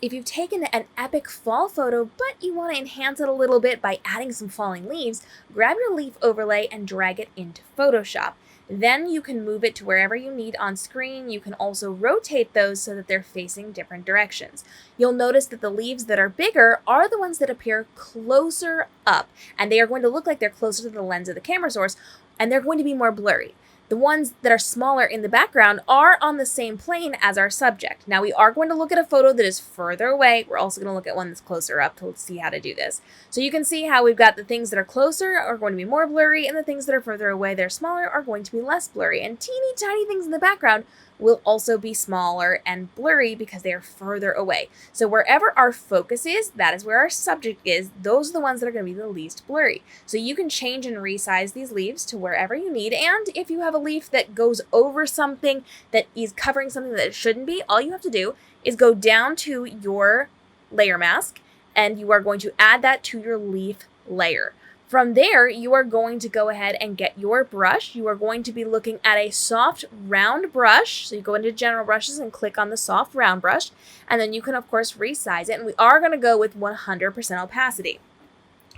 if you've taken an epic fall photo, but you want to enhance it a little bit by adding some falling leaves, grab your leaf overlay and drag it into Photoshop. Then you can move it to wherever you need on screen. You can also rotate those so that they're facing different directions. You'll notice that the leaves that are bigger are the ones that appear closer up, and they are going to look like they're closer to the lens of the camera source, and they're going to be more blurry. The ones that are smaller in the background are on the same plane as our subject. Now we are going to look at a photo that is further away. We're also going to look at one that's closer up to see how to do this. So you can see how we've got the things that are closer are going to be more blurry, and the things that are further away that are smaller are going to be less blurry. And teeny tiny things in the background will also be smaller and blurry because they are further away. So wherever our focus is, that is where our subject is. Those are the ones that are going to be the least blurry. So you can change and resize these leaves to wherever you need. And if you have a leaf that goes over something that is covering something that it shouldn't be, all you have to do is go down to your layer mask and you are going to add that to your leaf layer. From there, you are going to go ahead and get your brush. You are going to be looking at a soft round brush. So you go into general brushes and click on the soft round brush, and then you can of course resize it. And we are going to go with 100% opacity.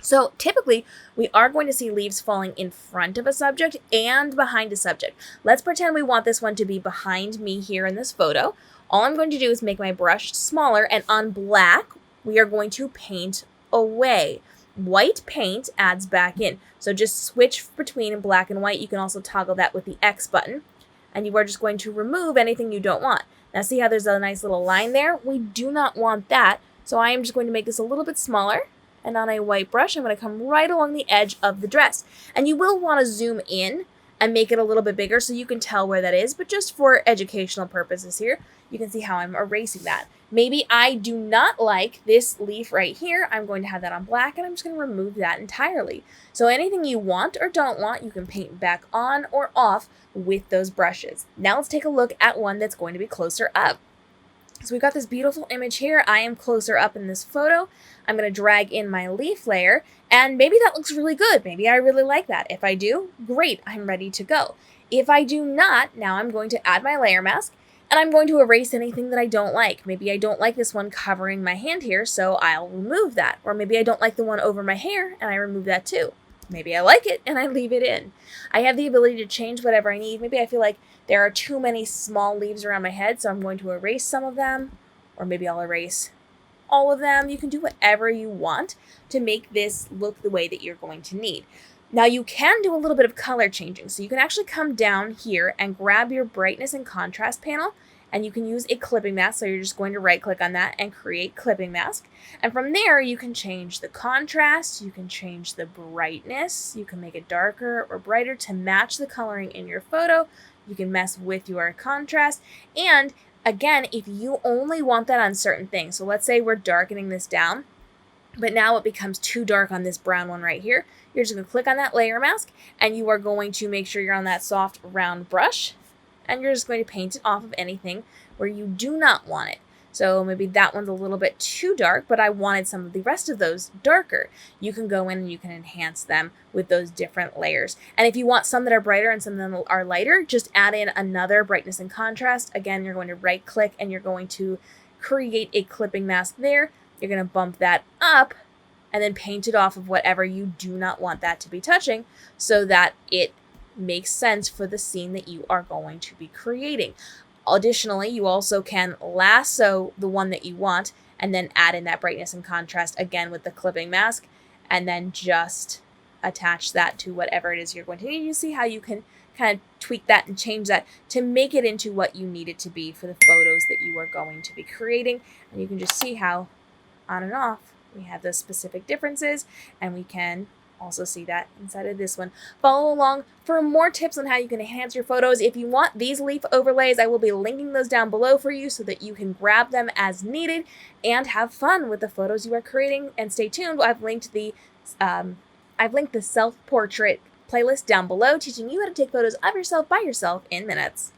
So typically, we are going to see leaves falling in front of a subject and behind a subject. Let's pretend we want this one to be behind me here in this photo. All I'm going to do is make my brush smaller, and on black, we are going to paint away. White paint adds back in. So just switch between black and white. You can also toggle that with the X button. And you are just going to remove anything you don't want. Now see how there's a nice little line there? We do not want that. So I am just going to make this a little bit smaller. And on a white brush, I'm going to come right along the edge of the dress. And you will want to zoom in and make it a little bit bigger so you can tell where that is. But just for educational purposes here, you can see how I'm erasing that. Maybe I do not like this leaf right here. I'm going to have that on black, and I'm just going to remove that entirely. So anything you want or don't want, you can paint back on or off with those brushes. Now let's take a look at one that's going to be closer up. So we've got this beautiful image here. I am closer up in this photo. I'm going to drag in my leaf layer, and maybe that looks really good. Maybe I really like that. If I do, great, I'm ready to go. If I do not, now I'm going to add my layer mask, and I'm going to erase anything that I don't like. Maybe I don't like this one covering my hand here, so I'll remove that. Or maybe I don't like the one over my hair, and I remove that too. Maybe I like it, and I leave it in. I have the ability to change whatever I need. Maybe I feel like there are too many small leaves around my head, so I'm going to erase some of them. Or maybe I'll erase all of them. You can do whatever you want to make this look the way that you're going to need. Now you can do a little bit of color changing. So you can actually come down here and grab your brightness and contrast panel, and you can use a clipping mask. So you're just going to right click on that and create clipping mask. And from there you can change the contrast, you can change the brightness, you can make it darker or brighter to match the coloring in your photo. You can mess with your contrast. And again, if you only want that on certain things, so let's say we're darkening this down, but now it becomes too dark on this brown one right here, you're just going to click on that layer mask, and you are going to make sure you're on that soft round brush, and you're just going to paint it off of anything where you do not want it. So maybe that one's a little bit too dark, but I wanted some of the rest of those darker. You can go in and you can enhance them with those different layers. And if you want some that are brighter and some that are lighter, just add in another brightness and contrast. Again, you're going to right click and you're going to create a clipping mask there. You're going to bump that up and then paint it off of whatever you do not want that to be touching so that it makes sense for the scene that you are going to be creating. Additionally, you also can lasso the one that you want and then add in that brightness and contrast again with the clipping mask, and then just attach that to whatever it is you're going to need. You see how you can kind of tweak that and change that to make it into what you need it to be for the photos that you are going to be creating. And you can just see how on and off we have those specific differences, and we can also see that inside of this one. Follow along for more tips on how you can enhance your photos. If you want these leaf overlays, I will be linking those down below for you so that you can grab them as needed and have fun with the photos you are creating. And stay tuned. I've linked the self-portrait playlist down below, teaching you how to take photos of yourself by yourself in minutes.